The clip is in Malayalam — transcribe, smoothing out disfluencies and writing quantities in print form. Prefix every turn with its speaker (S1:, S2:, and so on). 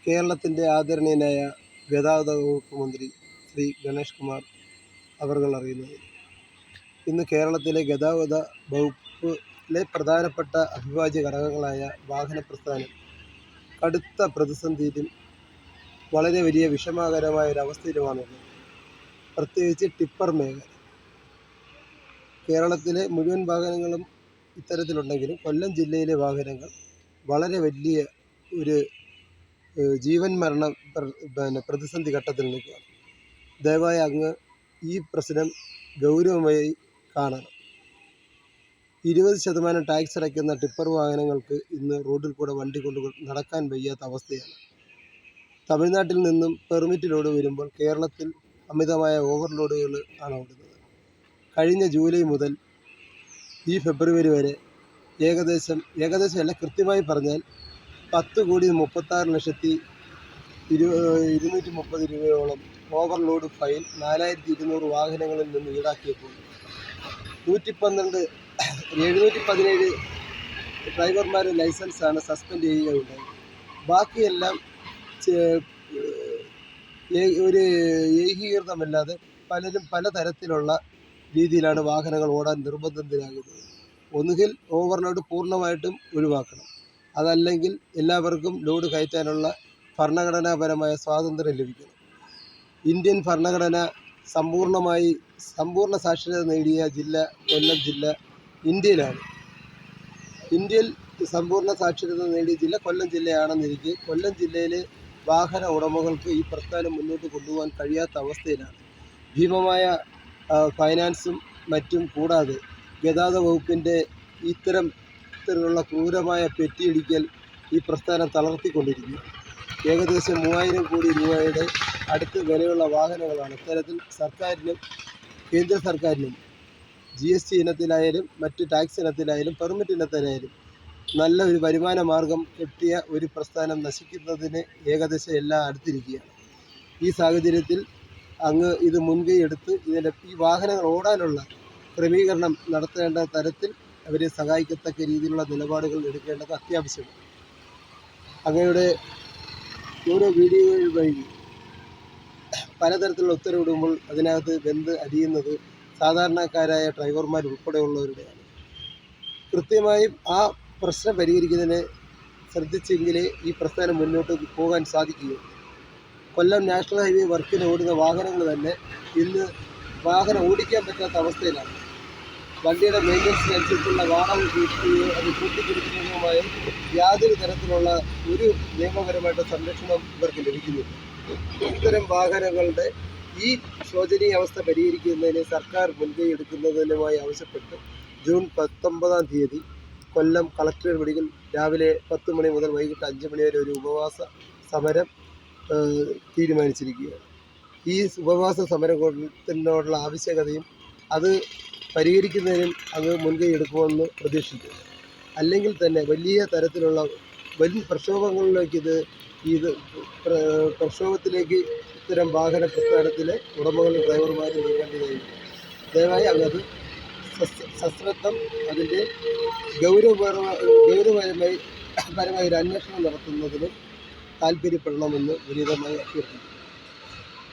S1: കേരളത്തിൻ്റെ ആദരണീയനായ ഗതാഗത വകുപ്പ് മന്ത്രി ശ്രീ ഗണേഷ് കുമാർ അവർകൾ അറിയുന്നത്. ഇന്ന് കേരളത്തിലെ ഗതാഗത വകുപ്പിലെ പ്രധാനപ്പെട്ട അവിഭാജ്യ ഘടകങ്ങളായ വാഹന പ്രസ്ഥാനം കടുത്ത പ്രതിസന്ധിയിലും വളരെ വലിയ വിഷമകരമായ ഒരവസ്ഥയിലുമാണുള്ളത്. പ്രത്യേകിച്ച് ടിപ്പർ മേഖല. കേരളത്തിലെ മുഴുവൻ വാഹനങ്ങളും ഇത്തരത്തിലുണ്ടെങ്കിലും കൊല്ലം ജില്ലയിലെ വാഹനങ്ങൾ വളരെ വലിയ ഒരു ജീവൻ മരണ പ്രതിസന്ധി ഘട്ടത്തിൽ നിൽക്കുകയാണ്. ദയവായി അങ്ങ് ഈ പ്രശ്നം ഗൗരവമായി കാണണം. 20% ടാക്സ് അടയ്ക്കുന്ന ടിപ്പർ വാഹനങ്ങൾക്ക് ഇന്ന് റോഡിൽ കൂടെ വണ്ടി കൊണ്ട് നടക്കാൻ വയ്യാത്ത അവസ്ഥയാണ്. തമിഴ്നാട്ടിൽ നിന്നും പെർമിറ്റ് ലോഡ് വരുമ്പോൾ കേരളത്തിൽ അമിതമായ ഓവർലോഡുകൾ ആണ് ഓടുന്നത്. കഴിഞ്ഞ ജൂലൈ മുതൽ ഈ ഫെബ്രുവരി വരെ ഏകദേശം അല്ല, കൃത്യമായി പറഞ്ഞാൽ 10,36,230 രൂപയോളം ഓവർലോഡ് ഫൈൻ 4,200 വാഹനങ്ങളിൽ നിന്ന് ഈടാക്കിയപ്പോൾ 717 ഡ്രൈവർമാരുടെ ലൈസൻസാണ് സസ്പെൻഡ് ചെയ്യുകയുണ്ടായി. ബാക്കിയെല്ലാം ഒരു ഏകീകൃതമല്ലാതെ പലരും പലതരത്തിലുള്ള രീതിയിലാണ് വാഹനങ്ങൾ ഓടാൻ നിർബന്ധിതരാകുന്നത്. ഒന്നുകിൽ ഓവർലോഡ് പൂർണ്ണമായിട്ടും ഒഴിവാക്കണം, അതല്ലെങ്കിൽ എല്ലാവർക്കും ലോഡ് കയറ്റാനുള്ള ഭരണഘടനാപരമായ സ്വാതന്ത്ര്യം ലഭിക്കണം. ഇന്ത്യൻ ഭരണഘടന സമ്പൂർണ്ണ സാക്ഷരത നേടിയ ജില്ല കൊല്ലം ജില്ല ഇന്ത്യയിലാണ്. ഇന്ത്യയിൽ സമ്പൂർണ്ണ സാക്ഷരത നേടിയ ജില്ല കൊല്ലം ജില്ലയാണെന്നിരിക്കെ കൊല്ലം ജില്ലയിലെ വാഹന ഉടമകൾക്ക് ഈ പ്രസ്ഥാനം മുന്നോട്ട് കൊണ്ടുപോകാൻ കഴിയാത്ത അവസ്ഥയിലാണ്. ഭീമമായ ഫൈനാൻസും മറ്റും കൂടാതെ ഗതാഗത വകുപ്പിൻ്റെ ഇത്തരത്തിലുള്ള ക്രൂരമായ പെറ്റിയിടിക്കൽ ഈ പ്രസ്ഥാനം തളർത്തിക്കൊണ്ടിരിക്കുക. ഏകദേശം 3,000 കോടി രൂപയുടെ അടുത്ത് വിലയുള്ള വാഹനങ്ങളാണ് ഇത്തരത്തിൽ സർക്കാരിനും കേന്ദ്ര സർക്കാരിനും GST ഇനത്തിലായാലും മറ്റ് ടാക്സ് ഇനത്തിലായാലും പെർമിറ്റ് ഇനത്തിലായാലും നല്ല ഒരു വരുമാന മാർഗം കിട്ടിയ ഒരു പ്രസ്ഥാനം നശിക്കുന്നതിന് ഏകദേശം എല്ലാം അടുത്തിരിക്കുകയാണ്. ഈ സാഹചര്യത്തിൽ അങ്ങ് ഇത് മുൻകൈ എടുത്ത് ഈ വാഹനങ്ങൾ ഓടാനുള്ള ക്രമീകരണം നടത്തേണ്ട തരത്തിൽ അവരെ സഹായിക്കത്തക്ക രീതിയിലുള്ള നിലപാടുകൾ എടുക്കേണ്ടത് അത്യാവശ്യമാണ്. അങ്ങയുടെ ഓരോ വീഡിയോകൾ വഴി പലതരത്തിലുള്ള ഉത്തരവിടുമ്പോൾ അതിനകത്ത് വെന്ത് അരിയുന്നത് സാധാരണക്കാരായ ഡ്രൈവർമാർ ഉൾപ്പെടെയുള്ളവരുടെയാണ്. കൃത്യമായും ആ പ്രശ്നം പരിഹരിക്കുന്നതിന് ശ്രദ്ധിച്ചെങ്കിലേ ഈ പ്രസ്ഥാനം മുന്നോട്ട് പോകാൻ സാധിക്കുകയുള്ളൂ. കൊല്ലം നാഷണൽ ഹൈവേ വർക്കിന് ഓടുന്ന വാഹനങ്ങൾ തന്നെ ഇന്ന് വാഹനം ഓടിക്കാൻ പറ്റാത്ത അവസ്ഥയിലാണ്. വണ്ടിയുടെ മെയിൻ്റനൻസിനനുസരിച്ചുള്ള വാഹനം കൂട്ടുകയോ അത് കൂട്ടിപ്പിടിക്കുന്നതുമായ യാതൊരു തരത്തിലുള്ള ഒരു നിയമപരമായിട്ട് സംരക്ഷണം ഇവർക്ക് ലഭിക്കുന്നില്ല. ഇത്തരം വാഹനങ്ങളുടെ ഈ ശോചനീയ അവസ്ഥ പരിഹരിക്കുന്നതിന് സർക്കാർ മുൻകൈ എടുക്കുന്നതിനുമായി ആവശ്യപ്പെട്ട് ജൂൺ 19-ാം തീയതി കൊല്ലം കളക്ടറേറ്റ് പടിക്കൽ രാവിലെ 10 മണി മുതൽ വൈകിട്ട് 5 മണി വരെ ഒരു ഉപവാസ സമരം തീരുമാനിച്ചിരിക്കുകയാണ്. ഈ ഉപവാസ സമരത്തിനോടുള്ള ആവശ്യകതയും അത് പരിഹരിക്കുന്നതിനും അങ്ങ് മുൻകൈ എടുക്കുമെന്ന് പ്രതീക്ഷിക്കുന്നു. അല്ലെങ്കിൽ തന്നെ വലിയ തരത്തിലുള്ള പ്രക്ഷോഭങ്ങളിലേക്ക് പ്രക്ഷോഭത്തിലേക്ക് ഇത്തരം വാഹന പ്രസ്ഥാനത്തിലെ ഉടമകളും ഡ്രൈവർമാരും നീങ്ങേണ്ടതായി. ദയവായി അങ്ങത് സശ്രദ്ധം അതിൻ്റെ ഗൗരവപരമായി ഒരു അന്വേഷണം നടത്തുന്നതിന് താല്പര്യപ്പെടണമെന്ന് വിനീതമായി അഭ്യർത്ഥിക്കുന്നു.